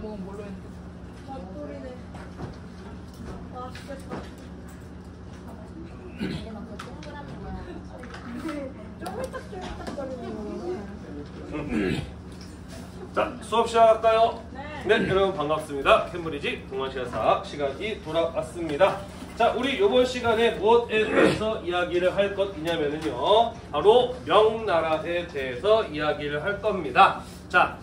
먹으면 뭘로 했는데? 맛돌이네. 맛있겠다. 쫄깃쫄깃거리는 자, 수업 시작할까요? 네. 네, 여러분 반갑습니다. 캠브리지 동아시아사 시간이 돌아왔습니다. 자, 우리 이번 시간에 무엇에 대해서 이야기를 할 것이냐면요, 바로 명나라에 대해서 이야기를 할 겁니다. 자,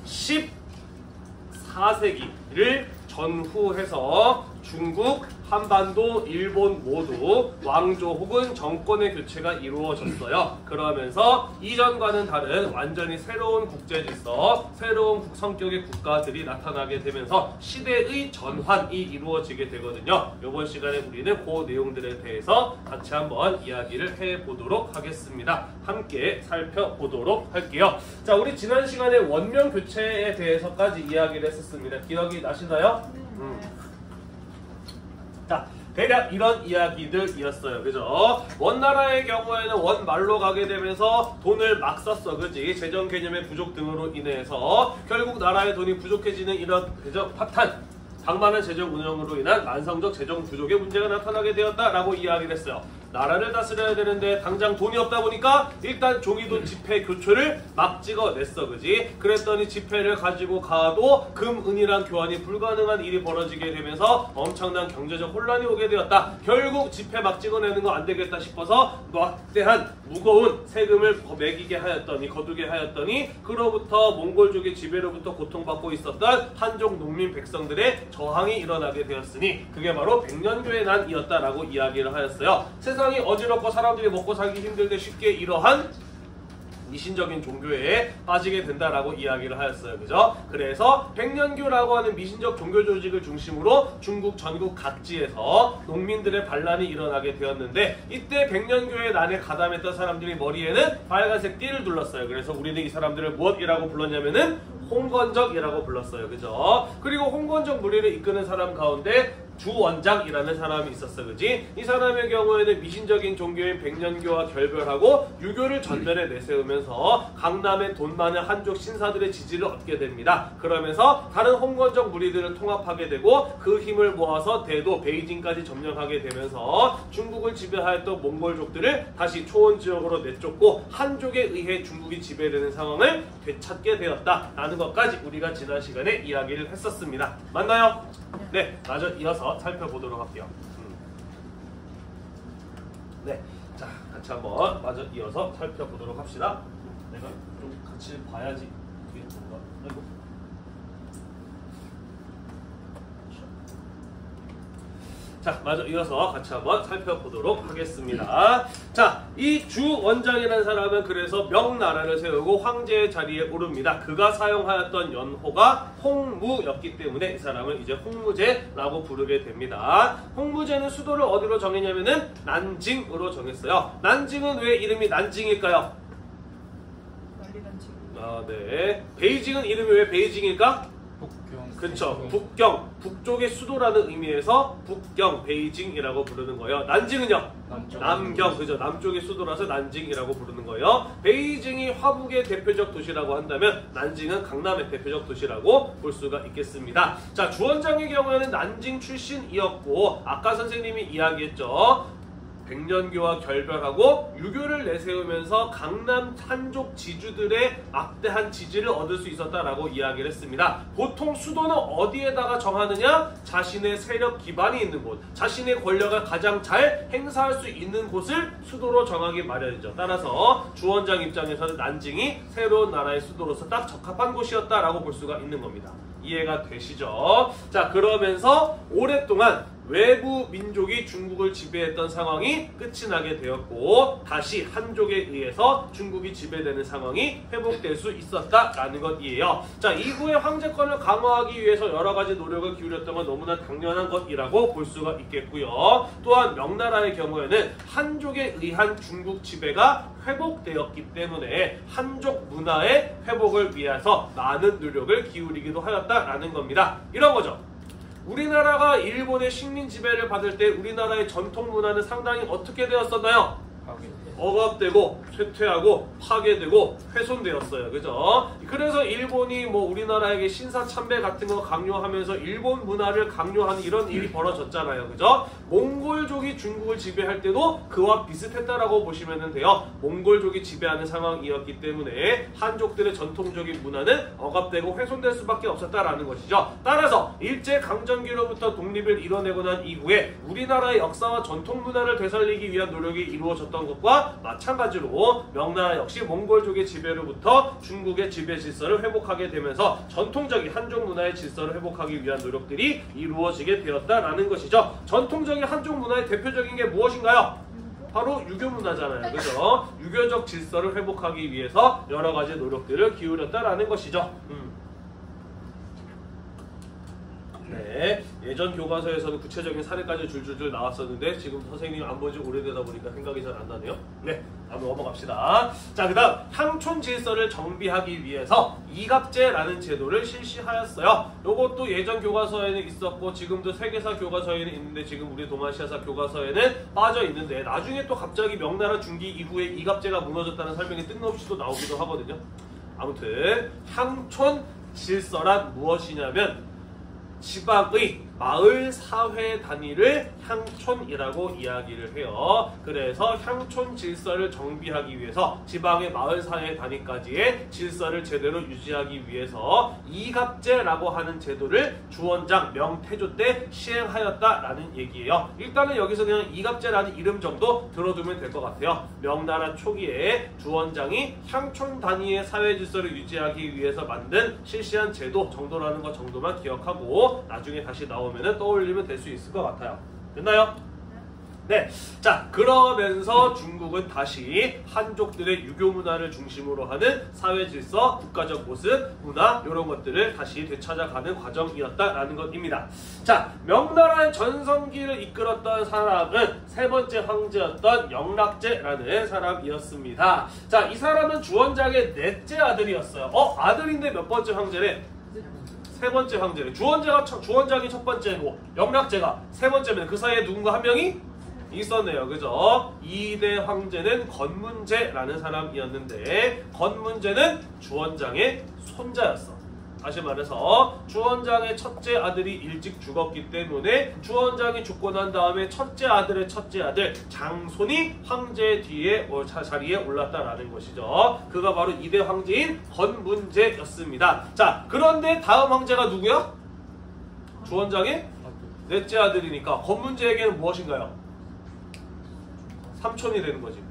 14세기를 전후해서 중국, 한반도, 일본 모두 왕조 혹은 정권의 교체가 이루어졌어요. 그러면서 이전과는 다른 완전히 새로운 국제질서, 새로운 성격의 국가들이 나타나게 되면서 시대의 전환이 이루어지게 되거든요. 이번 시간에 우리는 그 내용들에 대해서 같이 한번 이야기를 해보도록 하겠습니다. 함께 살펴보도록 할게요. 자, 우리 지난 시간에 원명 교체에 대해서까지 이야기를 했었습니다. 기억이 나시나요? 자, 대략 이런 이야기들이었어요. 그죠? 원나라의 경우에는 원말로 가게 되면서 돈을 막 썼어. 그지? 재정 개념의 부족 등으로 인해서 결국 나라의 돈이 부족해지는 이런 파탄, 방만한 재정 운영으로 인한 만성적 재정 부족의 문제가 나타나게 되었다라고 이야기를 했어요. 나라를 다스려야 되는데 당장 돈이 없다 보니까 일단 종이돈 지폐 교체를 막 찍어냈어. 그지? 그랬더니 지폐를 가지고 가도 금, 은이랑 교환이 불가능한 일이 벌어지게 되면서 엄청난 경제적 혼란이 오게 되었다. 결국 지폐 막 찍어내는 거 안 되겠다 싶어서 막대한 무거운 세금을 매기게 하였더니, 거두게 하였더니, 그로부터 몽골족의 지배로부터 고통받고 있었던 한족 농민 백성들의 저항이 일어나게 되었으니 그게 바로 백년교의 난이었다라고 이야기를 하였어요. 세상이 어지럽고 사람들이 먹고 살기 힘들 때 쉽게 이러한 미신적인 종교에 빠지게 된다라고 이야기를 하였어요. 그죠? 그래서 백년교라고 하는 미신적 종교 조직을 중심으로 중국 전국 각지에서 농민들의 반란이 일어나게 되었는데, 이때 백년교의 난에 가담했던 사람들이 머리에는 빨간색 띠를 둘렀어요. 그래서 우리는 이 사람들을 무엇이라고 불렀냐면은 홍건적이라고 불렀어요. 그죠? 그리고 홍건적 무리를 이끄는 사람 가운데 주원장이라는 사람이 있었어. 그지? 이 사람의 경우에는 미신적인 종교인 백년교와 결별하고 유교를 전면에 내세우면서 강남의 돈 많은 한족 신사들의 지지를 얻게 됩니다. 그러면서 다른 홍건적 무리들을 통합하게 되고 그 힘을 모아서 대도 베이징까지 점령하게 되면서 중국을 지배하였던 몽골족들을 다시 초원 지역으로 내쫓고 한족에 의해 중국이 지배되는 상황을 되찾게 되었다라는 것까지 우리가 지난 시간에 이야기를 했었습니다. 맞나요? 네, 마저 이어서 살펴보도록 할게요. 네, 자, 같이 한번 마저 이어서 살펴보도록 합시다. 내가 좀 같이 봐야지 이게 뭔가. 아이고. 자, 마저 이어서 같이 한번 살펴보도록 하겠습니다. 자, 이 주원장이라는 사람은 그래서 명나라를 세우고 황제의 자리에 오릅니다. 그가 사용하였던 연호가 홍무였기 때문에 이 사람을 이제 홍무제라고 부르게 됩니다. 홍무제는 수도를 어디로 정했냐면은 난징으로 정했어요. 난징은 왜 이름이 난징일까요? 네. 베이징은 이름이 왜 베이징일까? 그쵸. 북경, 북쪽의 수도라는 의미에서 북경, 베이징이라고 부르는 거예요. 난징은요? 남경, 그죠. 남쪽의 수도라서 난징이라고 부르는 거예요. 베이징이 화북의 대표적 도시라고 한다면 난징은 강남의 대표적 도시라고 볼 수가 있겠습니다. 자, 주원장의 경우에는 난징 출신이었고 아까 선생님이 이야기했죠. 백년교와 결별하고 유교를 내세우면서 강남 한족 지주들의 막대한 지지를 얻을 수 있었다라고 이야기를 했습니다. 보통 수도는 어디에다가 정하느냐? 자신의 세력 기반이 있는 곳, 자신의 권력을 가장 잘 행사할 수 있는 곳을 수도로 정하기 마련이죠. 따라서 주원장 입장에서는 난징이 새로운 나라의 수도로서 딱 적합한 곳이었다라고 볼 수가 있는 겁니다. 이해가 되시죠? 자, 그러면서 오랫동안 외부 민족이 중국을 지배했던 상황이 끝이 나게 되었고 다시 한족에 의해서 중국이 지배되는 상황이 회복될 수 있었다라는 것이에요. 자, 이후에 황제권을 강화하기 위해서 여러 가지 노력을 기울였던 건 너무나 당연한 것이라고 볼 수가 있겠고요. 또한 명나라의 경우에는 한족에 의한 중국 지배가 회복되었기 때문에 한족 문화의 회복을 위해서 많은 노력을 기울이기도 하였다라는 겁니다. 이런 거죠. 우리나라가 일본의 식민 지배를 받을 때 우리나라의 전통 문화는 상당히 어떻게 되었었나요? 억압되고 쇠퇴하고 파괴되고 훼손되었어요. 그죠? 그래서 일본이 뭐 우리나라에게 신사참배 같은 거 강요하면서 일본 문화를 강요하는 이런 일이 벌어졌잖아요. 그죠? 몽골족이 중국을 지배할 때도 그와 비슷했다라고 보시면 돼요. 몽골족이 지배하는 상황이었기 때문에 한족들의 전통적인 문화는 억압되고 훼손될 수밖에 없었다라는 것이죠. 따라서 일제강점기로부터 독립을 이뤄내고 난 이후에 우리나라의 역사와 전통 문화를 되살리기 위한 노력이 이루어졌던 것과 마찬가지로 명나라 역시 몽골족의 지배로부터 중국의 지배 질서를 회복하게 되면서 전통적인 한족 문화의 질서를 회복하기 위한 노력들이 이루어지게 되었다라는 것이죠. 전통적인 한족 문화의 대표적인 게 무엇인가요? 바로 유교 문화잖아요. 그죠? 유교적 질서를 회복하기 위해서 여러 가지 노력들을 기울였다라는 것이죠. 네, 예전 교과서에서는 구체적인 사례까지 줄줄줄 나왔었는데 지금 선생님 안 본 지 오래되다 보니까 생각이 잘 안 나네요. 네, 한번 넘어갑시다. 자, 그 다음 향촌 질서를 정비하기 위해서 이갑제라는 제도를 실시하였어요. 요것도 예전 교과서에는 있었고 지금도 세계사 교과서에는 있는데 지금 우리 동아시아사 교과서에는 빠져 있는데 나중에 또 갑자기 명나라 중기 이후에 이갑제가 무너졌다는 설명이 뜬금없이 또 나오기도 하거든요. 아무튼 향촌 질서란 무엇이냐면 지방의 마을 사회 단위를 향촌이라고 이야기를 해요. 그래서 향촌 질서를 정비하기 위해서 지방의 마을 사회 단위까지의 질서를 제대로 유지하기 위해서 이갑제라고 하는 제도를 주원장 명태조 때 시행하였다라는 얘기예요. 일단은 여기서 그냥 이갑제라는 이름 정도 들어두면 될 것 같아요. 명나라 초기에 주원장이 향촌 단위의 사회 질서를 유지하기 위해서 만든 실시한 제도 정도라는 것 정도만 기억하고 나중에 다시 나오면 떠올리면 될 수 있을 것 같아요. 됐나요? 네. 자, 그러면서 중국은 다시 한족들의 유교 문화를 중심으로 하는 사회 질서, 국가적 모습, 문화 이런 것들을 다시 되찾아가는 과정이었다라는 것입니다. 자, 명나라의 전성기를 이끌었던 사람은 세 번째 황제였던 영락제라는 사람이었습니다. 자, 이 사람은 주원장의 넷째 아들이었어요. 아들인데 몇 번째 황제래? 세 번째 황제래. 주원장이 첫 번째고 영락제가 세 번째면 그 사이에 누군가 한 명이 있었네요. 그죠? 2대 황제는 건문제라는 사람이었는데 건문제는 주원장의 손자였어. 다시 말해서 주원장의 첫째 아들이 일찍 죽었기 때문에 주원장이 죽고 난 다음에 첫째 아들의 첫째 아들 장손이 황제 뒤에 자리에 올랐다라는 것이죠. 그가 바로 2대 황제인 건문제였습니다. 자, 그런데 다음 황제가 누구야? 주원장의 넷째 아들이니까 건문제에게는 무엇인가요? 삼촌이 되는 거지.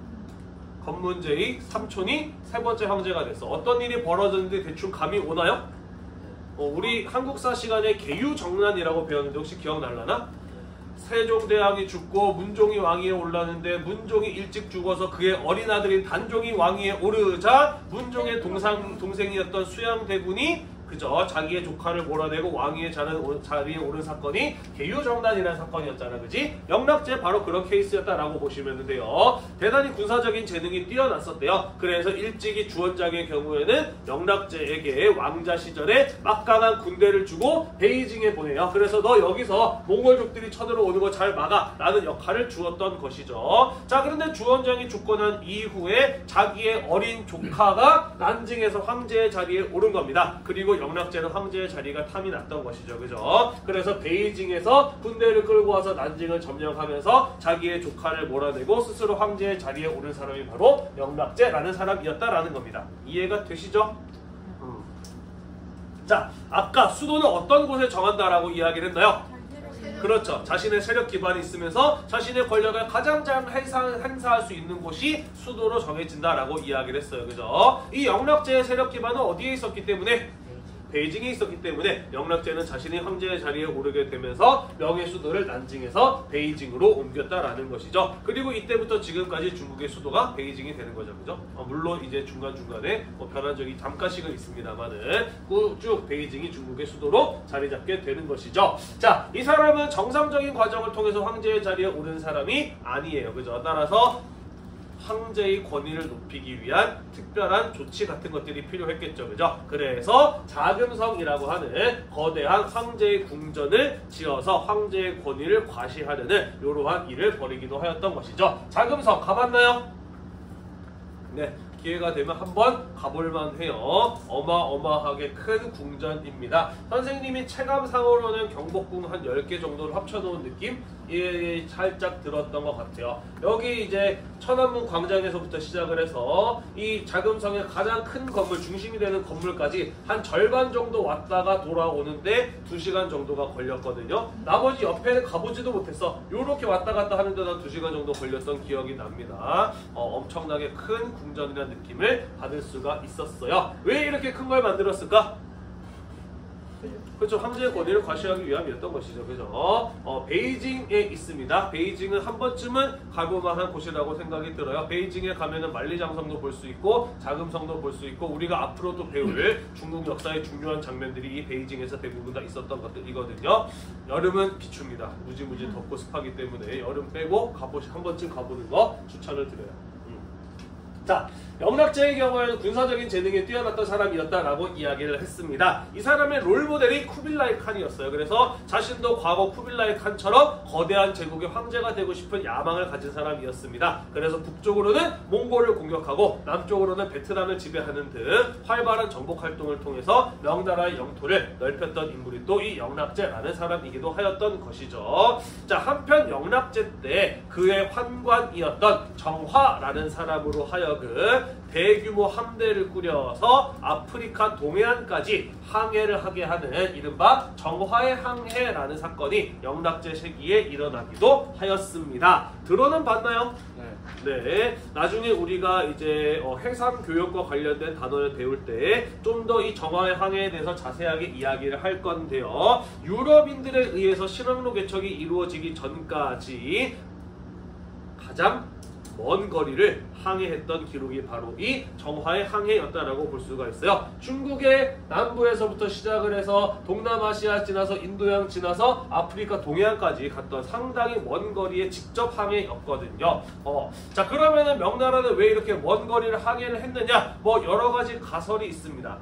건문제의 삼촌이 세 번째 황제가 됐어. 어떤 일이 벌어졌는데 대충 감이 오나요? 우리 한국사 시간에 계유정난이라고 배웠는데 혹시 기억날라나? 세종대왕이 죽고 문종이 왕위에 올랐는데 문종이 일찍 죽어서 그의 어린 아들인 단종이 왕위에 오르자 문종의 동생이었던 수양대군이 그죠? 자기의 조카를 몰아내고 왕위의 자리에 오른 사건이 계유정난이라는 사건이었잖아. 그지? 영락제 바로 그런 케이스였다라고 보시면 돼요. 대단히 군사적인 재능이 뛰어났었대요. 그래서 일찍이 주원장의 경우에는 영락제에게 왕자 시절에 막강한 군대를 주고 베이징에 보내요. 그래서 너 여기서 몽골족들이 쳐들어오는 거 잘 막아 라는 역할을 주었던 것이죠. 자, 그런데 주원장이 죽고 난 이후에 자기의 어린 조카가 난징에서 황제의 자리에 오른 겁니다. 그리고 영락제는 황제의 자리가 탐이 났던 것이죠. 그죠? 그래서 베이징에서 군대를 끌고 와서 난징을 점령하면서 자기의 조카를 몰아내고 스스로 황제의 자리에 오른 사람이 바로 영락제라는 사람이었다라는 겁니다. 이해가 되시죠? 자, 아까 수도는 어떤 곳에 정한다라고 이야기를 했나요? 그렇죠. 자신의 세력 기반이 있으면서 자신의 권력을 가장 잘 행사할 수 있는 곳이 수도로 정해진다라고 이야기를 했어요. 그죠? 이 영락제의 세력 기반은 어디에 있었기 때문에? 베이징에 있었기 때문에 영락제는 자신이 황제의 자리에 오르게 되면서 명예 수도를 난징에서 베이징으로 옮겼다라는 것이죠. 그리고 이때부터 지금까지 중국의 수도가 베이징이 되는 거죠. 그죠? 물론 이제 중간중간에 변화적인 잠깐씩은 있습니다만은 쭉 베이징이 중국의 수도로 자리 잡게 되는 것이죠. 자, 이 사람은 정상적인 과정을 통해서 황제의 자리에 오른 사람이 아니에요. 그죠? 따라서 황제의 권위를 높이기 위한 특별한 조치 같은 것들이 필요했겠죠. 그죠? 그래서 자금성이라고 하는 거대한 황제의 궁전을 지어서 황제의 권위를 과시하려는 이러한 일을 벌이기도 하였던 것이죠. 자금성 가봤나요? 네, 기회가 되면 한번 가볼만 해요. 어마어마하게 큰 궁전입니다. 선생님이 체감상으로는 경복궁 한 10개 정도를 합쳐놓은 느낌? 예, 살짝 들었던 것 같아요. 여기 이제 천안문 광장에서부터 시작을 해서 이 자금성의 가장 큰 건물, 중심이 되는 건물까지 한 절반 정도 왔다가 돌아오는데 2시간 정도가 걸렸거든요. 나머지 옆에는 가보지도 못했어. 요렇게 왔다 갔다 하는데 한 2시간 정도 걸렸던 기억이 납니다. 엄청나게 큰 궁전이라는 느낌을 받을 수가 있었어요. 왜 이렇게 큰 걸 만들었을까? 그렇죠. 황제의 권위를 과시하기 위함이었던 것이죠. 그죠? 베이징에 있습니다. 베이징은 한 번쯤은 가볼만한 곳이라고 생각이 들어요. 베이징에 가면은 만리장성도 볼 수 있고 자금성도 볼 수 있고 우리가 앞으로 또 배울 중국 역사의 중요한 장면들이 이 베이징에서 대부분 다 있었던 것들이거든요. 여름은 비춥니다. 무지무지 덥고 습하기 때문에 여름 빼고 한 번쯤 가보는 거 추천을 드려요. 자, 영락제의 경우에는 군사적인 재능에 뛰어났던 사람이었다라고 이야기를 했습니다. 이 사람의 롤모델이 쿠빌라이 칸이었어요. 그래서 자신도 과거 쿠빌라이 칸처럼 거대한 제국의 황제가 되고 싶은 야망을 가진 사람이었습니다. 그래서 북쪽으로는 몽골을 공격하고 남쪽으로는 베트남을 지배하는 등 활발한 정복 활동을 통해서 명나라의 영토를 넓혔던 인물이 또 이 영락제라는 사람이기도 하였던 것이죠. 자, 한편 영락제 때 그의 환관이었던 정화라는 사람으로 하여금 대규모 함대를 꾸려서 아프리카 동해안까지 항해를 하게 하는 이른바 정화의 항해라는 사건이 영락제 시기에 일어나기도 하였습니다. 들어는 봤나요? 네. 나중에 우리가 이제 해상 교역과 관련된 단어를 배울 때 좀 더 이 정화의 항해에 대해서 자세하게 이야기를 할 건데요. 유럽인들에 의해서 실험로 개척이 이루어지기 전까지 가장 먼 거리를 항해했던 기록이 바로 이 정화의 항해였다라고 볼 수가 있어요. 중국의 남부에서부터 시작을 해서 동남아시아 지나서 인도양 지나서 아프리카 동해안까지 갔던 상당히 먼 거리의 직접 항해였거든요. 자, 그러면은 명나라는 왜 이렇게 먼 거리를 항해를 했느냐? 뭐 여러 가지 가설이 있습니다.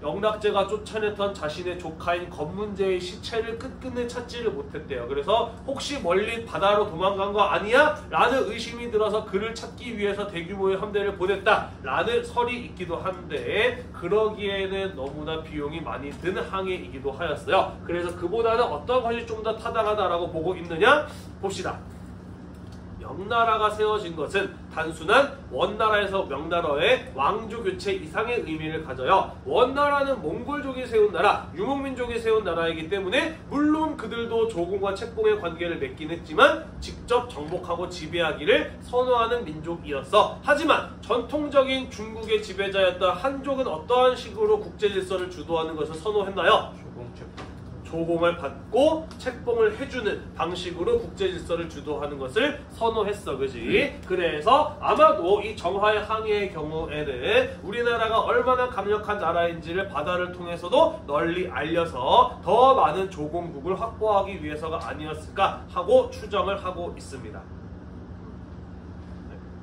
영락제가 쫓아냈던 자신의 조카인 검문제의 시체를 끝끝내 찾지를 못했대요. 그래서 혹시 멀리 바다로 도망간 거 아니야? 라는 의심이 들어서 그를 찾기 위해서 대규모의 함대를 보냈다 라는 설이 있기도 한데 그러기에는 너무나 비용이 많이 드는 항해이기도 하였어요. 그래서 그보다는 어떤 것이 좀 더 타당하다라고 보고 있느냐? 봅시다. 명나라가 세워진 것은 단순한 원나라에서 명나라의 왕조 교체 이상의 의미를 가져요. 원나라는 몽골족이 세운 나라, 유목민족이 세운 나라이기 때문에 물론 그들도 조공과 책봉의 관계를 맺긴 했지만 직접 정복하고 지배하기를 선호하는 민족이었어. 하지만 전통적인 중국의 지배자였던 한족은 어떠한 식으로 국제질서를 주도하는 것을 선호했나요? 조공을 받고 책봉을 해주는 방식으로 국제질서를 주도하는 것을 선호했어. 그지? 그래서 아마도 이 정화의 항해의 경우에는 우리나라가 얼마나 강력한 나라인지를 바다를 통해서도 널리 알려서 더 많은 조공국을 확보하기 위해서가 아니었을까 하고 추정을 하고 있습니다.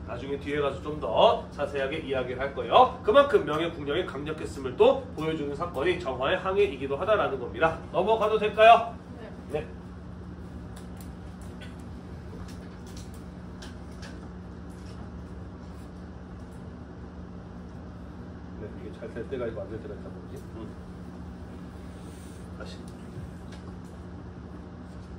나중에 뒤에 가서 좀 더 자세하게 이야기를 할 거예요. 그만큼 명예 국력이 강력했음을 또 보여주는 사건이 정화의 항해이기도 하다라는 겁니다. 넘어가도 될까요? 네. 네, 이게 잘 될 때가 있고 안 될 때가 있다 보지. 다시.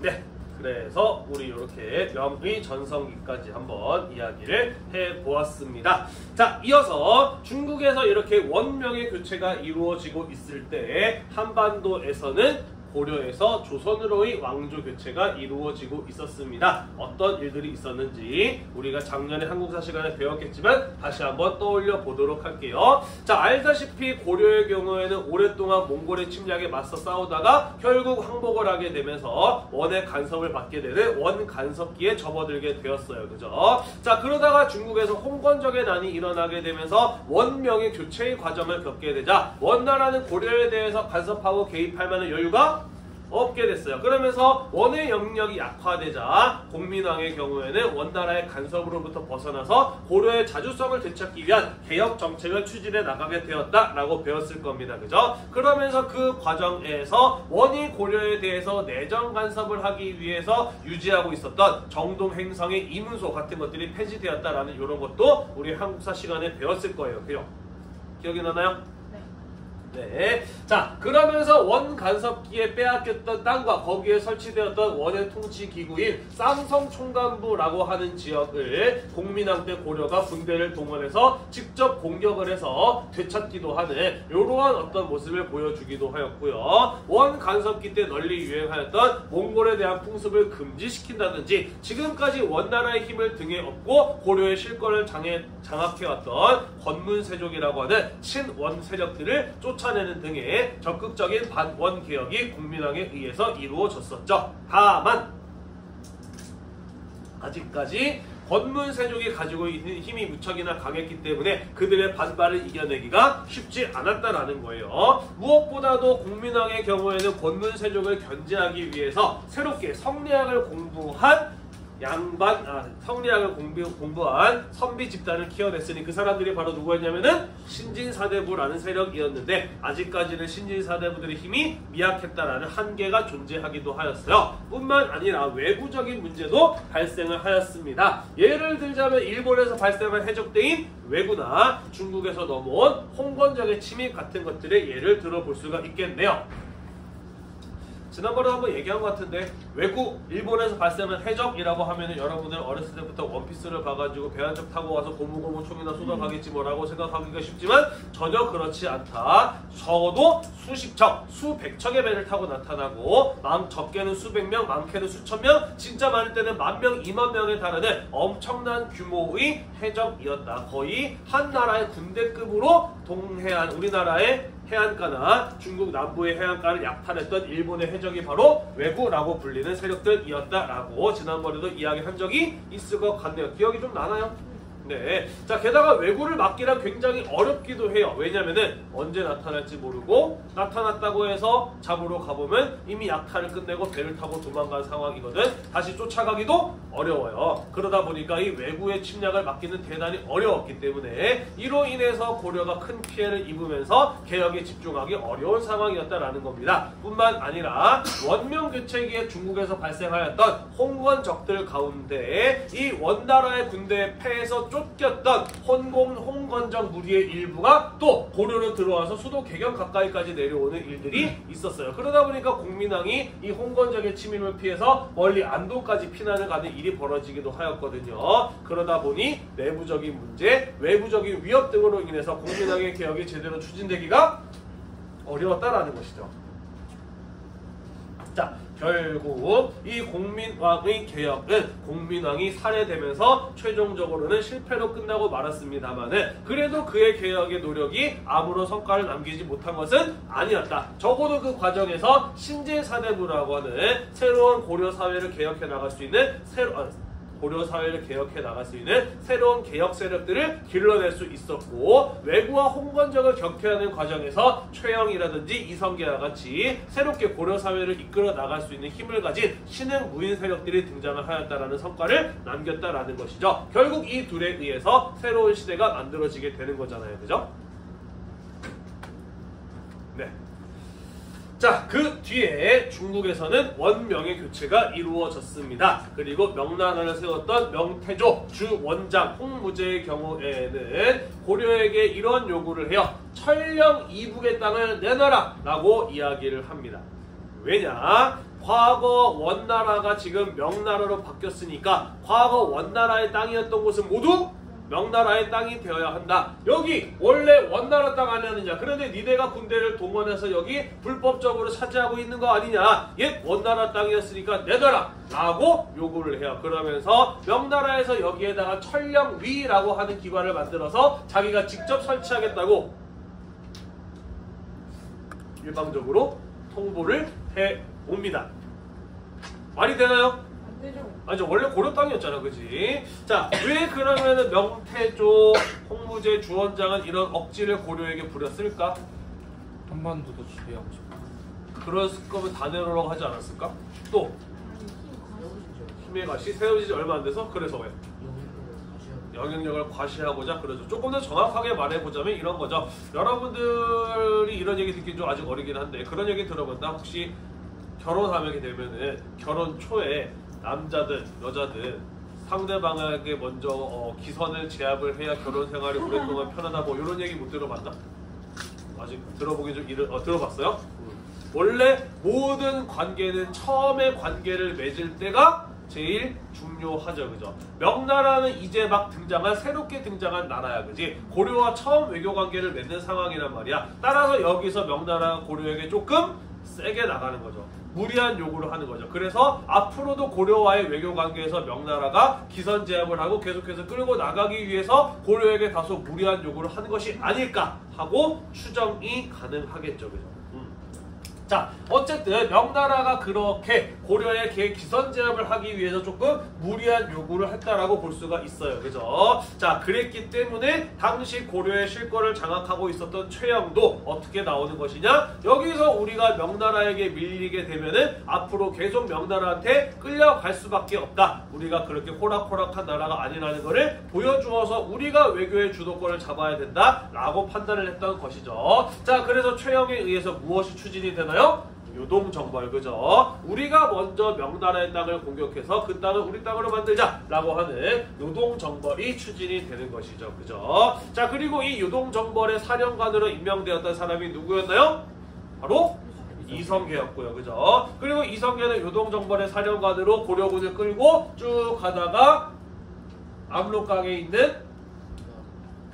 네. 그래서 우리 이렇게 명의 전성기까지 한번 이야기를 해보았습니다. 자, 이어서 중국에서 이렇게 원명의 교체가 이루어지고 있을 때 한반도에서는 고려에서 조선으로의 왕조 교체가 이루어지고 있었습니다. 어떤 일들이 있었는지 우리가 작년에 한국사 시간에 배웠겠지만 다시 한번 떠올려 보도록 할게요. 자, 알다시피 고려의 경우에는 오랫동안 몽골의 침략에 맞서 싸우다가 결국 항복을 하게 되면서 원의 간섭을 받게 되는 원간섭기에 접어들게 되었어요. 그죠? 자, 그러다가 중국에서 홍건적의 난이 일어나게 되면서 원명의 교체의 과정을 겪게 되자 원나라는 고려에 대해서 간섭하고 개입할 만한 여유가 없게 됐어요. 그러면서 원의 영역이 약화되자 공민왕의 경우에는 원나라의 간섭으로부터 벗어나서 고려의 자주성을 되찾기 위한 개혁 정책을 추진해 나가게 되었다라고 배웠을 겁니다. 그죠? 그러면서 그 과정에서 원이 고려에 대해서 내정 간섭을 하기 위해서 유지하고 있었던 정동 행성의 이문소 같은 것들이 폐지되었다라는 이런 것도 우리 한국사 시간에 배웠을 거예요. 그죠? 기억이 나나요? 네. 자, 그러면서 원 간섭기에 빼앗겼던 땅과 거기에 설치되었던 원의 통치 기구인 쌍성 총감부라고 하는 지역을 공민왕 때 고려가 군대를 동원해서 직접 공격을 해서 되찾기도 하는 이러한 어떤 모습을 보여주기도 하였고요. 원 간섭기 때 널리 유행하였던 몽골에 대한 풍습을 금지시킨다든지 지금까지 원나라의 힘을 등에 업고 고려의 실권을 장악해왔던 권문세족이라고 하는 친원 세력들을 쫓아내는 등의 적극적인 반원 개혁이 공민왕에 의해서 이루어졌었죠. 다만 아직까지 권문세족이 가지고 있는 힘이 무척이나 강했기 때문에 그들의 반발을 이겨내기가 쉽지 않았다라는 거예요. 무엇보다도 공민왕의 경우에는 권문세족을 견제하기 위해서 새롭게 성리학을 공부한 성리학을 공부한 선비 집단을 키워냈으니 그 사람들이 바로 누구였냐면은 신진사대부라는 세력이었는데 아직까지는 신진사대부들의 힘이 미약했다라는 한계가 존재하기도 하였어요. 뿐만 아니라 외부적인 문제도 발생을 하였습니다. 예를 들자면 일본에서 발생한 해적대인 왜구나 중국에서 넘어온 홍건적의 침입 같은 것들의 예를 들어볼 수가 있겠네요. 지난번에 한번 얘기한 것 같은데 외국 일본에서 발생한 해적이라고 하면은 여러분들 어렸을 때부터 원피스를 봐가지고 배 한 척 타고 와서 고무고무 총이나 쏟아가겠지 뭐라고 생각하기가 쉽지만 전혀 그렇지 않다. 적어도 수십 척, 수백 척의 배를 타고 나타나고 적게는 수백 명, 많게는 수천 명, 진짜 많을 때는 10,000명, 20,000명에 달하는 엄청난 규모의 해적이었다. 거의 한 나라의 군대급으로 동해안, 우리나라의 해안가나 중국 남부의 해안가를 약탈했던 일본의 해적이 바로 왜구라고 불리는 세력들이었다라고 지난번에도 이야기한 적이 있을 것 같네요. 기억이 좀 나나요? 네. 자, 게다가 왜구를 막기란 굉장히 어렵기도 해요. 왜냐면은 언제 나타날지 모르고 나타났다고 해서 잡으러 가보면 이미 약탈을 끝내고 배를 타고 도망간 상황이거든. 다시 쫓아가기도 어려워요. 그러다 보니까 이 왜구의 침략을 막기는 대단히 어려웠기 때문에 이로 인해서 고려가 큰 피해를 입으면서 개혁에 집중하기 어려운 상황이었다라는 겁니다. 뿐만 아니라 원명교체기에 중국에서 발생하였던 홍건적들 가운데 이 원나라의 군대에 패해서 쫓겼던 홍건적 무리의 일부가 또 고려로 들어와서 수도 개경 가까이까지 내려오는 일들이 있었어요. 그러다 보니까 공민왕이 이 홍건적의 침입을 피해서 멀리 안동까지 피난을 가는 일이 벌어지기도 하였거든요. 그러다 보니 내부적인 문제, 외부적인 위협 등으로 인해서 공민왕의 개혁이 제대로 추진되기가 어려웠다라는 것이죠. 자, 결국 이 공민왕의 개혁은 공민왕이 살해되면서 최종적으로는 실패로 끝나고 말았습니다만은 그래도 그의 개혁의 노력이 아무런 성과를 남기지 못한 것은 아니었다. 적어도 그 과정에서 신진사대부라고 하는 새로운 고려 사회를 개혁해 나갈 수 있는 고려 사회를 개혁해 나갈 수 있는 새로운 개혁 세력들을 길러낼 수 있었고 왜구와 홍건적을 격퇴하는 과정에서 최영이라든지 이성계와 같이 새롭게 고려 사회를 이끌어 나갈 수 있는 힘을 가진 신흥 무인 세력들이 등장을 하였다라는 성과를 남겼다라는 것이죠. 결국 이 둘에 의해서 새로운 시대가 만들어지게 되는 거잖아요. 그죠? 네. 자, 그 뒤에 중국에서는 원명의 교체가 이루어졌습니다. 그리고 명나라를 세웠던 명태조 주원장 홍무제의 경우에는 고려에게 이런 요구를 해요. 천령 이북의 땅을 내놔라 라고 이야기를 합니다. 왜냐? 과거 원나라가 지금 명나라로 바뀌었으니까 과거 원나라의 땅이었던 곳은 모두 명나라의 땅이 되어야 한다. 여기 원래 원나라 땅 아니었느냐. 그런데 니네가 군대를 동원해서 여기 불법적으로 차지하고 있는 거 아니냐. 옛 원나라 땅이었으니까 내놔라 라고 요구를 해요. 그러면서 명나라에서 여기에다가 천령위라고 하는 기관을 만들어서 자기가 직접 설치하겠다고 일방적으로 통보를 해옵니다. 말이 되나요? 아니죠. 원래 고려 땅이었잖아. 그지? 자, 왜 그러면은 명태조, 홍무제, 주원장은 이런 억지를 고려에게 부렸을까? 한반도도 지배하고 싶어. 그랬을 거면 다네로라고 하지 않았을까? 또 힘의 가시 세워지지 얼마 안 돼서 그래서 왜? 영향력을 과시하고자 그러죠. 조금 더 정확하게 말해보자면 이런 거죠. 여러분들이 이런 얘기 듣기 좀 아직 어리긴 한데 그런 얘기 들어본다. 혹시 결혼하게 되면은 결혼 초에 남자든 여자든 상대방에게 먼저 기선을 제압을 해야 결혼 생활이 오랫동안 편안하고 이런 얘기 못 들어봤나? 아직 들어보기 좀 들어봤어요? 원래 모든 관계는 처음에 관계를 맺을 때가 제일 중요하죠, 그죠? 명나라는 이제 막 새롭게 등장한 나라야, 그지? 고려와 처음 외교 관계를 맺는 상황이란 말이야. 따라서 여기서 명나라가 고려에게 조금 세게 나가는 거죠. 무리한 요구를 하는 거죠. 그래서 앞으로도 고려와의 외교 관계에서 명나라가 기선 제압을 하고 계속해서 끌고 나가기 위해서 고려에게 다소 무리한 요구를 하는 것이 아닐까 하고 추정이 가능하겠죠, 그죠? 자, 어쨌든 명나라가 그렇게 고려의 기선 제압을 하기 위해서 조금 무리한 요구를 했다라고 볼 수가 있어요. 그죠? 자, 그랬기 때문에 당시 고려의 실권을 장악하고 있었던 최영도 어떻게 나오는 것이냐? 여기서 우리가 명나라에게 밀리게 되면은 앞으로 계속 명나라한테 끌려갈 수밖에 없다. 우리가 그렇게 호락호락한 나라가 아니라는 것을 보여주어서 우리가 외교의 주도권을 잡아야 된다라고 판단을 했던 것이죠. 자, 그래서 최영에 의해서 무엇이 추진이 되나요? 요동정벌, 그죠? 우리가 먼저 명나라의 땅을 공격해서 그 땅을 우리 땅으로 만들자라고 하는 요동정벌이 추진이 되는 것이죠, 그죠? 자, 그리고 이 요동정벌의 사령관으로 임명되었던 사람이 누구였나요? 바로 이성계였고요, 그죠? 그리고 이성계는 요동정벌의 사령관으로 고려군을 끌고 쭉 가다가 압록강에 있는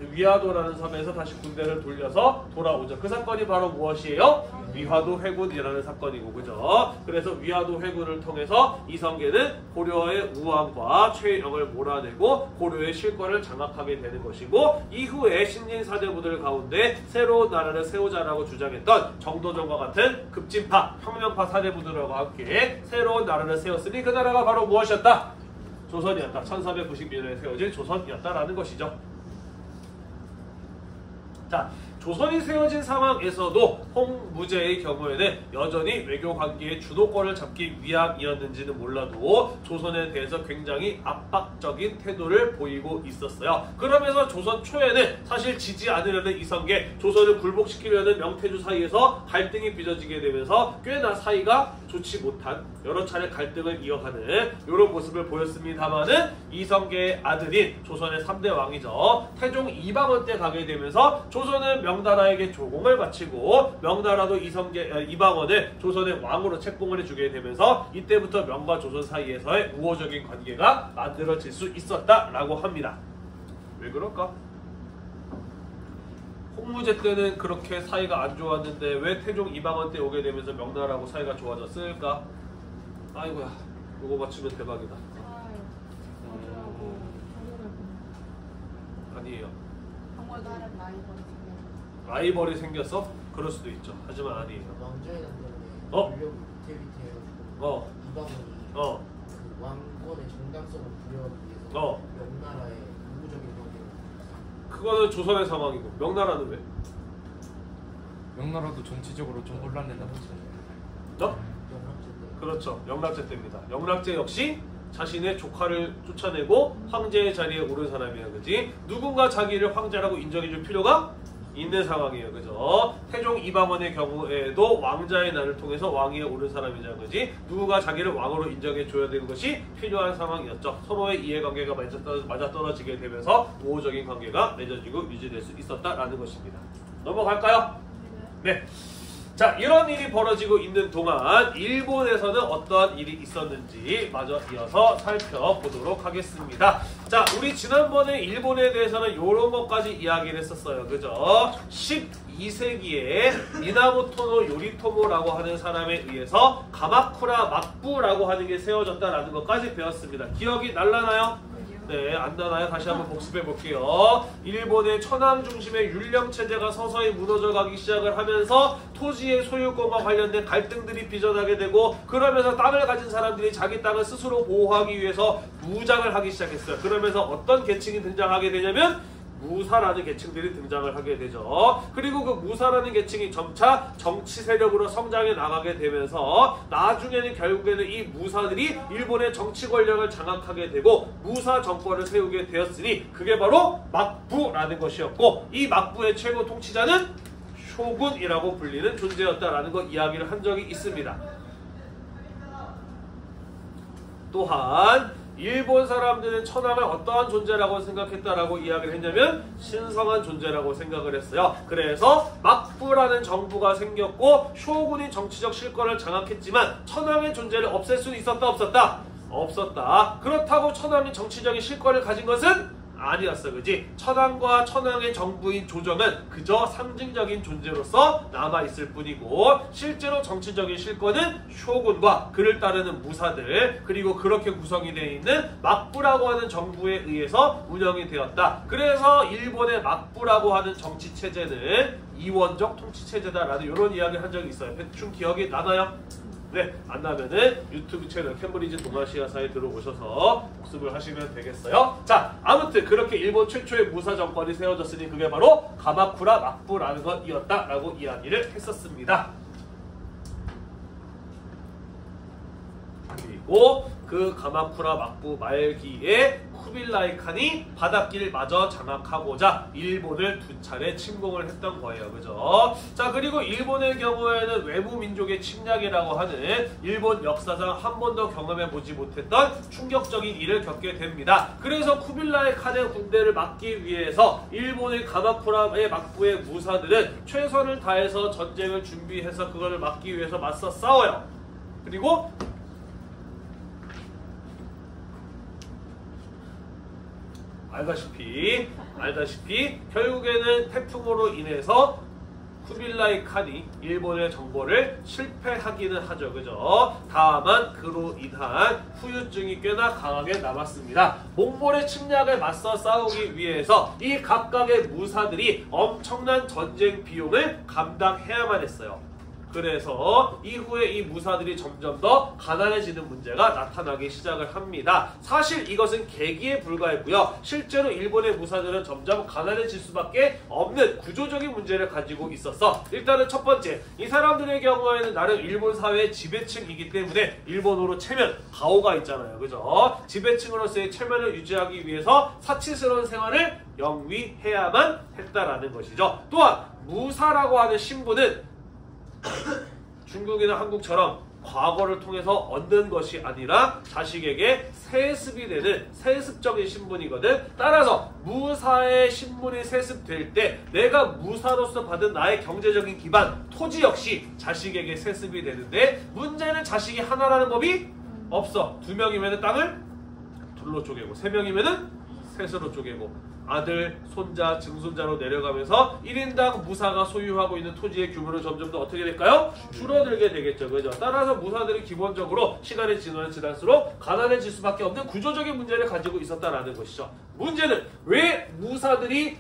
위화도라는 섬에서 다시 군대를 돌려서 돌아오죠. 그 사건이 바로 무엇이에요? 위화도 회군이라는 사건이고, 그죠? 그래서 위화도 회군을 통해서 이성계는 고려의 우왕과 최영을 몰아내고 고려의 실권을 장악하게 되는 것이고, 이후에 신진사대부들 가운데 새로운 나라를 세우자라고 주장했던 정도전과 같은 급진파, 혁명파 사대부들과 함께 새로운 나라를 세웠으니 그 나라가 바로 무엇이었다? 조선이었다. 1492년에 세워진 조선이었다라는 것이죠. 자, 조선이 세워진 상황에서도 홍무제의 경우에는 여전히 외교 관계의 주도권을 잡기 위함이었는지는 몰라도 조선에 대해서 굉장히 압박적인 태도를 보이고 있었어요. 그러면서 조선 초에는 사실 지지 않으려는 이성계, 조선을 굴복시키려는 명태주 사이에서 갈등이 빚어지게 되면서 꽤나 사이가 좋지 못한 여러 차례 갈등을 이어가는 이런 모습을 보였습니다만은 이성계의 아들인 조선의 3대 왕이죠. 태종 이방원 때 가게 되면서 조선은 명나라에게 조공을 바치고 명나라도 이방원을 조선의 왕으로 책봉을 해주게 되면서 이때부터 명과 조선 사이에서의 우호적인 관계가 만들어질 수 있었다라고 합니다. 왜 그럴까? 홍무제 때는 그렇게 사이가 안 좋았는데 왜 태종 이방원 때 오게 되면서 명나라하고 사이가 좋아졌을까? 아이고야, 이거 맞추면 대박이다. 아니에요. 라이벌이 생겼어? 그럴 수도 있죠. 하지만 아니에요. 왕조의 남자는 어? 권력 위태위태해가지고 이방원이 그 왕권의 정당성을 부여하기 위해서 명나라의 우호적인 관계를. 그거는 조선의 상황이고 명나라는 왜? 명나라도 정치적으로 좀 혼란된다고 했잖아요. 영락제 때. 그렇죠. 영락제 때입니다. 영락제 역시 자신의 조카를 쫓아내고 황제의 자리에 오른 사람이야, 그지? 누군가 자기를 황제라고 인정해줄 필요가 있는 상황이에요, 그죠? 태종 이방원의 경우에도 왕자의 날을 통해서 왕위에 오른 사람이잖아, 그지? 누군가 자기를 왕으로 인정해줘야 되는 것이 필요한 상황이었죠. 서로의 이해관계가 맞아떨어지게 되면서 우호적인 관계가 맺어지고 유지될 수 있었다라는 것입니다. 넘어갈까요? 네. 자, 이런 일이 벌어지고 있는 동안 일본에서는 어떠한 일이 있었는지 마저 이어서 살펴보도록 하겠습니다. 자, 우리 지난번에 일본에 대해서는 이런 것까지 이야기를 했었어요. 그죠? 12세기에 미나모토노 요리토모라고 하는 사람에 의해서 가마쿠라 막부라고 하는 게 세워졌다라는 것까지 배웠습니다. 기억이 날라나요? 네, 안 나나요? 다시 한번 복습해 볼게요. 일본의 천황 중심의 율령 체제가 서서히 무너져 가기 시작을 하면서 토지의 소유권과 관련된 갈등들이 빚어나게 되고, 그러면서 땅을 가진 사람들이 자기 땅을 스스로 보호하기 위해서 무장을 하기 시작했어요. 그러면서 어떤 계층이 등장하게 되냐면 무사라는 계층들이 등장을 하게 되죠. 그리고 그 무사라는 계층이 점차 정치 세력으로 성장해 나가게 되면서 나중에는 결국에는 이 무사들이 일본의 정치 권력을 장악하게 되고 무사 정권을 세우게 되었으니 그게 바로 막부라는 것이었고, 이 막부의 최고 통치자는 쇼군이라고 불리는 존재였다라는 거 이야기를 한 적이 있습니다. 또한 일본 사람들은 천황을 어떠한 존재라고 생각했다라고 이야기를 했냐면 신성한 존재라고 생각을 했어요. 그래서 막부라는 정부가 생겼고 쇼군이 정치적 실권을 장악했지만 천황의 존재를 없앨 수는 있었다 없었다? 없었다. 그렇다고 천황이 정치적인 실권을 가진 것은 아니었어, 그지? 천황과 천황의 정부인 조정은 그저 상징적인 존재로서 남아있을 뿐이고 실제로 정치적인 실권은 쇼군과 그를 따르는 무사들, 그리고 그렇게 구성이 되어 있는 막부라고 하는 정부에 의해서 운영이 되었다. 그래서 일본의 막부라고 하는 정치체제는 이원적 통치체제다라는 이런 이야기를 한 적이 있어요. 대충 기억이 나나요? 네, 안 나면은 유튜브 채널 캠브리지 동아시아사에 들어오셔서 복습을 하시면 되겠어요. 자, 아무튼 그렇게 일본 최초의 무사 정권이 세워졌으니 그게 바로 가마쿠라 막부라는 것이었다라고 이야기를 했었습니다. 그리고 그 가마쿠라 막부 말기에 쿠빌라이 칸이 바닷길마저 장악하고자 일본을 두 차례 침공을 했던 거예요. 그죠? 자, 그리고 일본의 경우에는 외부 민족의 침략이라고 하는 일본 역사상 한 번도 경험해보지 못했던 충격적인 일을 겪게 됩니다. 그래서 쿠빌라이 칸의 군대를 막기 위해서 일본의 가마쿠라의 막부의 무사들은 최선을 다해서 전쟁을 준비해서 그거를 막기 위해서 맞서 싸워요. 그리고 알다시피 결국에는 태풍으로 인해서 쿠빌라이 칸이 일본의 정보를 실패하기는 하죠. 그죠? 다만 그로 인한 후유증이 꽤나 강하게 남았습니다. 몽골의 침략에 맞서 싸우기 위해서 이 각각의 무사들이 엄청난 전쟁 비용을 감당해야만 했어요. 그래서 이후에 이 무사들이 점점 더 가난해지는 문제가 나타나기 시작을 합니다. 사실 이것은 계기에 불과했고요. 실제로 일본의 무사들은 점점 가난해질 수밖에 없는 구조적인 문제를 가지고 있었어. 일단은 첫 번째, 이 사람들의 경우에는 나름 일본 사회의 지배층이기 때문에 일본어로 체면, 가오가 있잖아요. 그죠? 지배층으로서의 체면을 유지하기 위해서 사치스러운 생활을 영위해야만 했다라는 것이죠. 또한 무사라고 하는 신분은 중국이나 한국처럼 과거를 통해서 얻는 것이 아니라 자식에게 세습이 되는 세습적인 신분이거든. 따라서 무사의 신분이 세습될 때 내가 무사로서 받은 나의 경제적인 기반, 토지 역시 자식에게 세습이 되는데, 문제는 자식이 하나라는 법이 없어. 2명이면 땅을 둘로 쪼개고 3명이면 셋으로 쪼개고 아들, 손자, 증손자로 내려가면서 1인당 무사가 소유하고 있는 토지의 규모는 점점 더 어떻게 될까요? 줄어들게 되겠죠. 그죠? 따라서 무사들이 기본적으로 시간이 지날수록 가난해질 수밖에 없는 구조적인 문제를 가지고 있었다라는 것이죠. 문제는 왜 무사들이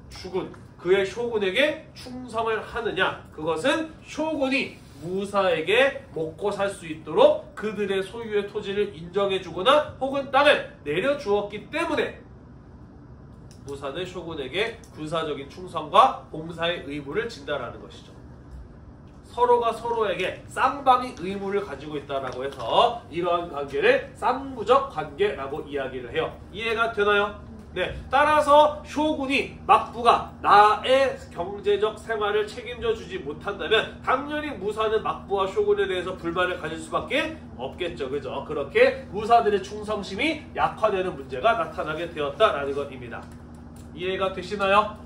죽은 그의 쇼군에게 충성을 하느냐? 그것은 쇼군이 무사에게 먹고 살 수 있도록 그들의 소유의 토지를 인정해주거나 혹은 땅을 내려주었기 때문에 무사는 쇼군에게 군사적인 충성과 봉사의 의무를 진다라는 것이죠. 서로가 서로에게 쌍방이 의무를 가지고 있다라고 해서 이러한 관계를 쌍무적 관계라고 이야기를 해요. 이해가 되나요? 네. 따라서 쇼군이, 막부가 나의 경제적 생활을 책임져 주지 못한다면 당연히 무사는 막부와 쇼군에 대해서 불만을 가질 수밖에 없겠죠. 그죠? 그렇게 무사들의 충성심이 약화되는 문제가 나타나게 되었다라는 것입니다. 이해가 되시나요?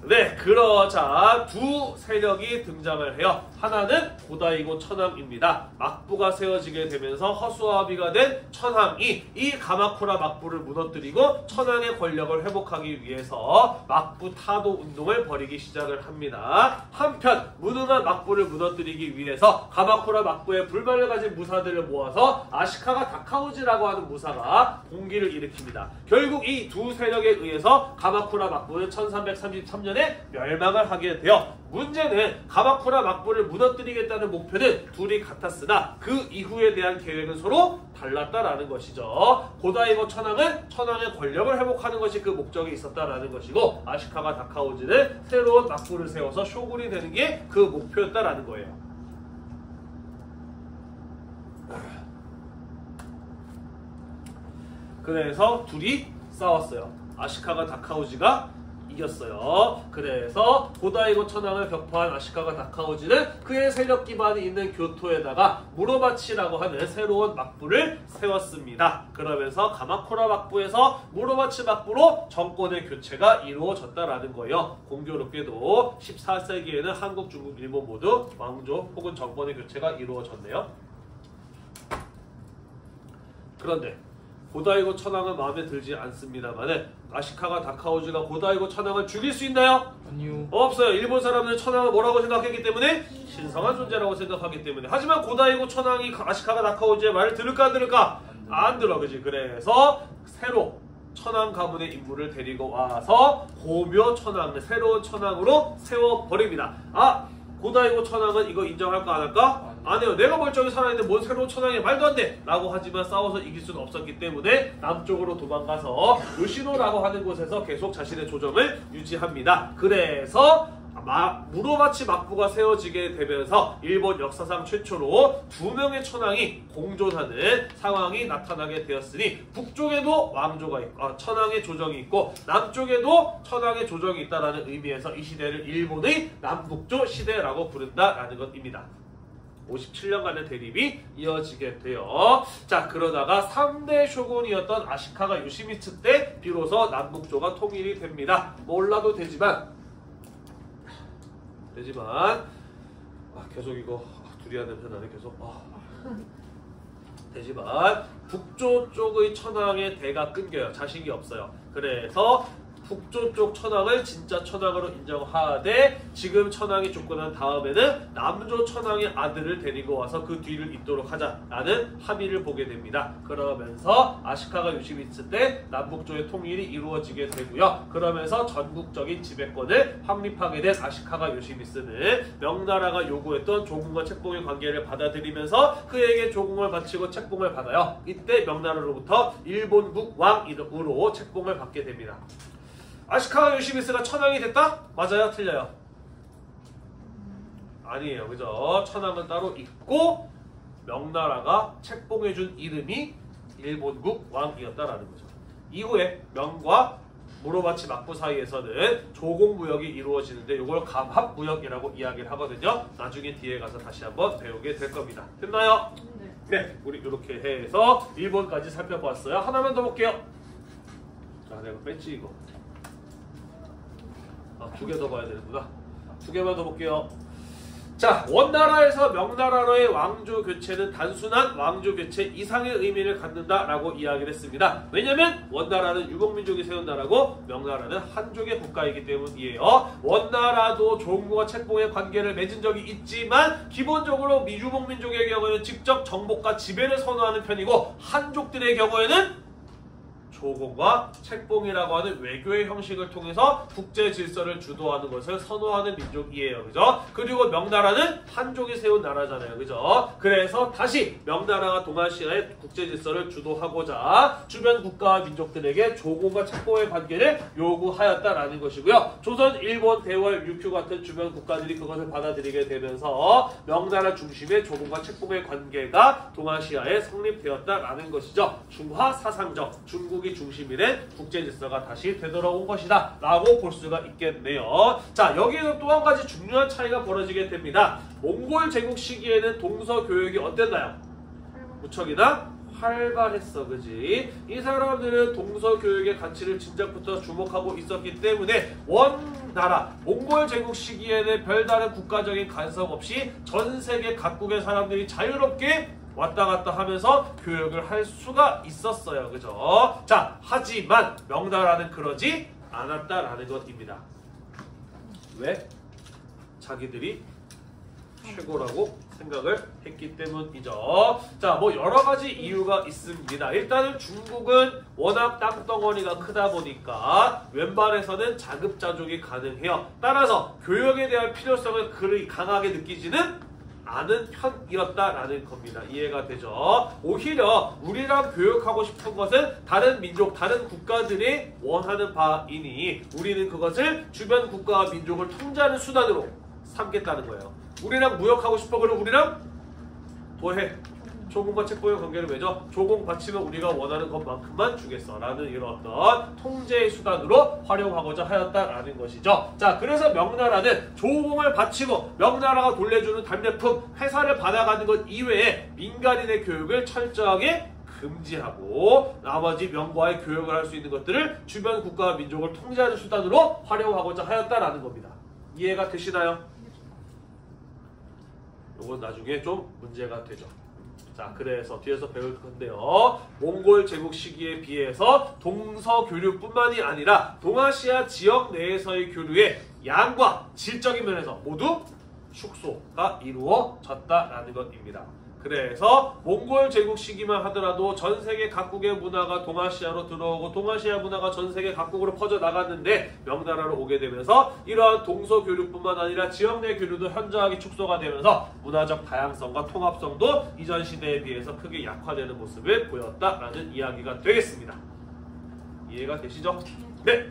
네, 그러자 두 세력이 등장을 해요. 하나는 고다이고 천황입니다. 막부가 세워지게 되면서 허수아비가 된 천황이 이 가마쿠라 막부를 무너뜨리고 천황의 권력을 회복하기 위해서 막부 타도 운동을 벌이기 시작을 합니다. 한편 무능한 막부를 무너뜨리기 위해서 가마쿠라 막부에 불만을 가진 무사들을 모아서 아시카가 다카우지라고 하는 무사가 공기를 일으킵니다. 결국 이 두 세력에 의해서 가마쿠라 막부는 1333년 2013년에 멸망을 하게 되어 문제는 가마쿠라 막부를 무너뜨리겠다는 목표는 둘이 같았으나 그 이후에 대한 계획은 서로 달랐다라는 것이죠. 고다이고 천황은 천황의 권력을 회복하는 것이 그 목적이 있었다라는 것이고 아시카가 다카오지는 새로운 막부를 세워서 쇼군이 되는 게 그 목표였다라는 거예요. 그래서 둘이 싸웠어요. 아시카가 다카오지가 이겼어요. 그래서 고다이고 천황을 격파한 아시카가 다카오지는 그의 세력 기반이 있는 교토에다가 무로마치라고 하는 새로운 막부를 세웠습니다. 그러면서 가마쿠라 막부에서 무로마치 막부로 정권의 교체가 이루어졌다라는 거예요. 공교롭게도 14세기에는 한국, 중국, 일본 모두 왕조 혹은 정권의 교체가 이루어졌네요. 그런데 고다이고 천황은 마음에 들지 않습니다만은 아시카가 다카오지가 고다이고 천황을 죽일 수 있나요? 아니요. 없어요. 일본 사람들은 천황을 뭐라고 생각했기 때문에 신성한 존재라고 생각하기 때문에. 하지만 고다이고 천황이 아시카가 다카오지의 말을 들을까 안 들을까? 안 들어. 그지? 그래서 새로 천황 가문의 인물을 데리고 와서 고묘 천황, 새로운 천황으로 세워버립니다. 아! 고다이고 천황은 이거 인정할까 안 할까? 안 해요. 내가 멀쩡히 살아있는데 뭔 새로운 천황이 말도 안 돼! 라고 하지만 싸워서 이길 수는 없었기 때문에 남쪽으로 도망가서 요시노라고 하는 곳에서 계속 자신의 조정을 유지합니다. 그래서 무로마치 막부가 세워지게 되면서 일본 역사상 최초로 2명의 천황이 공존하는 상황이 나타나게 되었으니 북쪽에도 왕조가 있고 천황의 조정이 있고 남쪽에도 천황의 조정이 있다는 의미에서 이 시대를 일본의 남북조 시대라고 부른다라는 것입니다. 57년간의 대립이 이어지게 돼요. 자, 그러다가 3대 쇼군이었던 아시카가 요시미츠 때 비로소 남북조가 통일이 됩니다. 몰라도 되지만 계속 이거 두리안 냄새 나네 계속. 되지만 북조 쪽의 천황의 대가 끊겨요. 자식이 없어요. 그래서 북조 쪽 천황을 진짜 천황으로 인정하되 지금 천황이 죽고 난 다음에는 남조 천황의 아들을 데리고 와서 그 뒤를 잇도록 하자라는 합의를 보게 됩니다. 그러면서 아시카가 요시미츠 때 남북조의 통일이 이루어지게 되고요. 그러면서 전국적인 지배권을 확립하게 된 아시카가 요시미츠는 명나라가 요구했던 조공과 책봉의 관계를 받아들이면서 그에게 조공을 바치고 책봉을 받아요. 이때 명나라로부터 일본국 왕으로 책봉을 받게 됩니다. 아시카가 요시미츠가 천황이 됐다? 맞아요? 틀려요? 아니에요. 그죠? 천황은 따로 있고 명나라가 책봉해준 이름이 일본국 왕이었다라는 거죠. 이후에 명과 무로마치 막부 사이에서는 조공무역이 이루어지는데 이걸 감합무역이라고 이야기를 하거든요. 나중에 뒤에 가서 다시 한번 배우게 될 겁니다. 됐나요? 네. 우리 이렇게 해서 일본까지 살펴봤어요. 하나만 더 볼게요. 자, 내가 뺐지 이거. 2개 더 봐야 되는구나. 2개만 더 볼게요. 자, 원나라에서 명나라로의 왕조 교체는 단순한 왕조 교체 이상의 의미를 갖는다라고 이야기를 했습니다. 왜냐면 원나라는 유목민족이 세운 나라고 명나라는 한족의 국가이기 때문이에요. 원나라도 조공과 책봉의 관계를 맺은 적이 있지만 기본적으로 미유목민족의 경우에는 직접 정복과 지배를 선호하는 편이고 한족들의 경우에는 조공과 책봉이라고 하는 외교의 형식을 통해서 국제 질서를 주도하는 것을 선호하는 민족이에요. 그죠? 그리고 명나라는 한족이 세운 나라잖아요. 그죠? 그래서 다시 명나라가 동아시아의 국제 질서를 주도하고자 주변 국가와 민족들에게 조공과 책봉의 관계를 요구하였다라는 것이고요. 조선, 일본, 대월, 유큐 같은 주변 국가들이 그것을 받아들이게 되면서 명나라 중심의 조공과 책봉의 관계가 동아시아에 성립되었다라는 것이죠. 중화 사상적, 중국이 중심이 된 국제 질서가 다시 되돌아온 것이다 라고 볼 수가 있겠네요. 자, 여기에서 또 한 가지 중요한 차이가 벌어지게 됩니다. 몽골 제국 시기에는 동서 교역이 어땠나요? 무척이나 활발했어. 그지? 이 사람들은 동서 교역의 가치를 진작부터 주목하고 있었기 때문에 원나라 몽골 제국 시기에는 별다른 국가적인 간섭 없이 전 세계 각국의 사람들이 자유롭게 왔다 갔다 하면서 교역을 할 수가 있었어요. 그죠? 자, 하지만 명나라는 그러지 않았다라는 것입니다. 왜? 자기들이 최고라고 생각을 했기 때문이죠. 자, 뭐 여러 가지 이유가 있습니다. 일단은 중국은 워낙 땅덩어리가 크다 보니까 왼발에서는 자급자족이 가능해요. 따라서 교역에 대한 필요성을 그리 강하게 느끼지는 않은 편이었다라는 겁니다. 이해가 되죠? 오히려 우리랑 교역하고 싶은 것은 다른 민족, 다른 국가들이 원하는 바이니 우리는 그것을 주변 국가와 민족을 통제하는 수단으로 삼겠다는 거예요. 우리랑 무역하고 싶어 그러면 우리랑 뭐해? 조공과 책봉의 관계를 맺어 조공 바치면 우리가 원하는 것만큼만 주겠어 라는 이런 어떤 통제의 수단으로 활용하고자 하였다라는 것이죠. 자, 그래서 명나라는 조공을 바치고 명나라가 돌려주는 답례품 회사를 받아가는 것 이외에 민간인의 교육을 철저하게 금지하고 나머지 명과의 교육을 할 수 있는 것들을 주변 국가와 민족을 통제하는 수단으로 활용하고자 하였다라는 겁니다. 이해가 되시나요? 이건 나중에 좀 문제가 되죠. 자, 그래서 뒤에서 배울 건데요. 몽골 제국 시기에 비해서 동서 교류뿐만이 아니라 동아시아 지역 내에서의 교류의 양과 질적인 면에서 모두 축소가 이루어졌다라는 것입니다. 그래서 몽골 제국 시기만 하더라도 전 세계 각국의 문화가 동아시아로 들어오고 동아시아 문화가 전 세계 각국으로 퍼져나갔는데 명나라로 오게 되면서 이러한 동서 교류뿐만 아니라 지역 내 교류도 현저하게 축소가 되면서 문화적 다양성과 통합성도 이전 시대에 비해서 크게 약화되는 모습을 보였다라는 이야기가 되겠습니다. 이해가 되시죠? 네.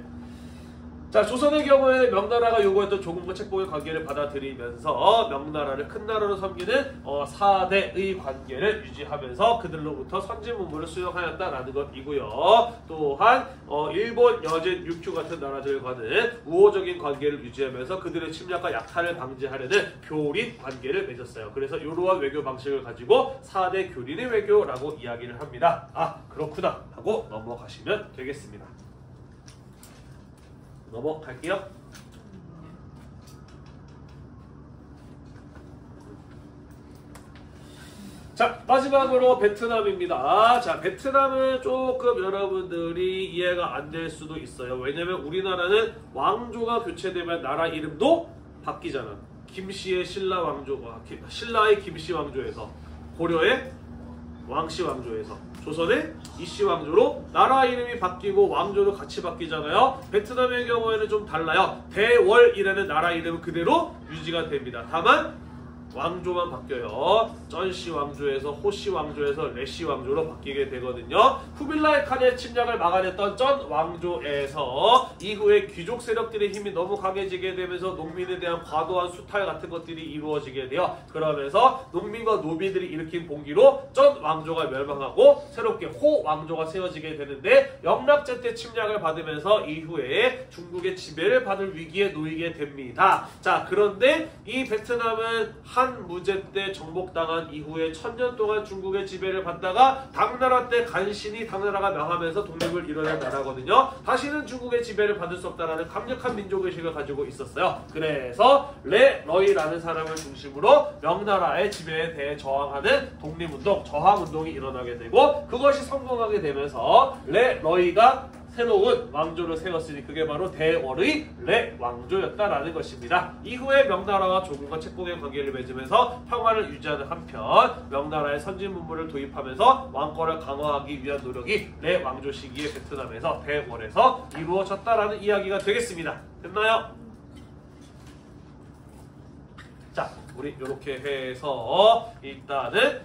자, 조선의 경우에 명나라가 요구했던 조공과 책봉의 관계를 받아들이면서 명나라를 큰 나라로 섬기는 4대의 관계를 유지하면서 그들로부터 선진 문물을 수용하였다라는 것이고요. 또한 일본, 여진, 육주 같은 나라들과는 우호적인 관계를 유지하면서 그들의 침략과 약탈을 방지하려는 교린 관계를 맺었어요. 그래서 이러한 외교 방식을 가지고 4대 교린의 외교라고 이야기를 합니다. 아, 그렇구나 하고 넘어가시면 되겠습니다. 넘어갈게요. 자, 마지막으로 베트남입니다. 자, 베트남은 조금 여러분들이 이해가 안 될 수도 있어요. 왜냐면 우리나라는 왕조가 교체되면 나라 이름도 바뀌잖아. 김씨의 신라 왕조가 신라의 김씨 왕조에서 고려의 왕씨 왕조에서 조선의 이씨 왕조로 나라 이름이 바뀌고 왕조도 같이 바뀌잖아요. 베트남의 경우에는 좀 달라요. 대월이라는 나라 이름은 그대로 유지가 됩니다. 다만 왕조만 바뀌어요. 쩐씨 왕조에서 호씨 왕조에서 레씨 왕조로 바뀌게 되거든요. 쿠빌라이 칸의 침략을 막아냈던 쩐 왕조에서 이후에 귀족 세력들의 힘이 너무 강해지게 되면서 농민에 대한 과도한 수탈 같은 것들이 이루어지게 돼요. 그러면서 농민과 노비들이 일으킨 봉기로 쩐 왕조가 멸망하고 새롭게 호 왕조가 세워지게 되는데 영락제 때 침략을 받으면서 이후에 중국의 지배를 받을 위기에 놓이게 됩니다. 자, 그런데 이 베트남은 한 무제 때 정복당한 이후에 1000년 동안 중국의 지배를 받다가 당나라 때 간신히 당나라가 명하면서 독립을 이뤄낸 나라거든요. 다시는 중국의 지배를 받을 수 없다라는 강력한 민족의식을 가지고 있었어요. 그래서 레러이라는 사람을 중심으로 명나라의 지배에 대해 저항하는 독립운동, 저항운동이 일어나게 되고 그것이 성공하게 되면서 레러이가 새로운 왕조를 세웠으니 그게 바로 대월의 레왕조였다라는 것입니다. 이후에 명나라와 조공과 책봉의 관계를 맺으면서 평화를 유지하는 한편 명나라의 선진 문물을 도입하면서 왕권을 강화하기 위한 노력이 레왕조 시기의 베트남에서 대월에서 이루어졌다라는 이야기가 되겠습니다. 됐나요? 자, 우리 이렇게 해서 일단은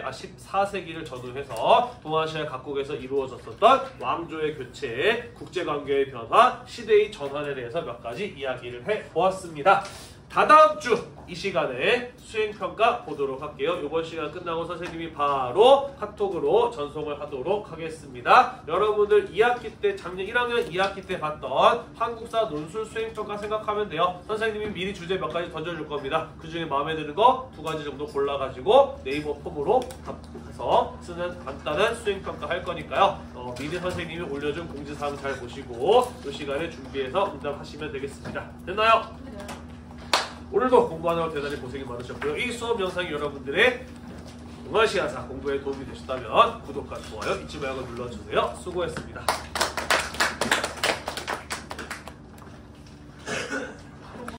14세기를 전후해서 동아시아 각국에서 이루어졌었던 왕조의 교체, 국제관계의 변화, 시대의 전환에 대해서 몇 가지 이야기를 해보았습니다. 다다음 주 이 시간에 수행평가 보도록 할게요. 이번 시간 끝나고 선생님이 바로 카톡으로 전송을 하도록 하겠습니다. 여러분들 2학기 때 작년 1학년 2학기 때 봤던 한국사 논술 수행평가 생각하면 돼요. 선생님이 미리 주제 몇 가지 던져줄 겁니다. 그 중에 마음에 드는 거 2가지 정도 골라가지고 네이버 폼으로 답해서 쓰는 간단한 수행평가 할 거니까요. 미리 선생님이 올려준 공지사항 잘 보시고 이 시간에 준비해서 응답하시면 되겠습니다. 됐나요? 오늘도 공부하느라 대단히 고생이 많으셨고요. 이 수업 영상이 여러분들의 동아시아사 공부에 도움이 되셨다면 구독과 좋아요 잊지 말고 눌러주세요. 수고했습니다.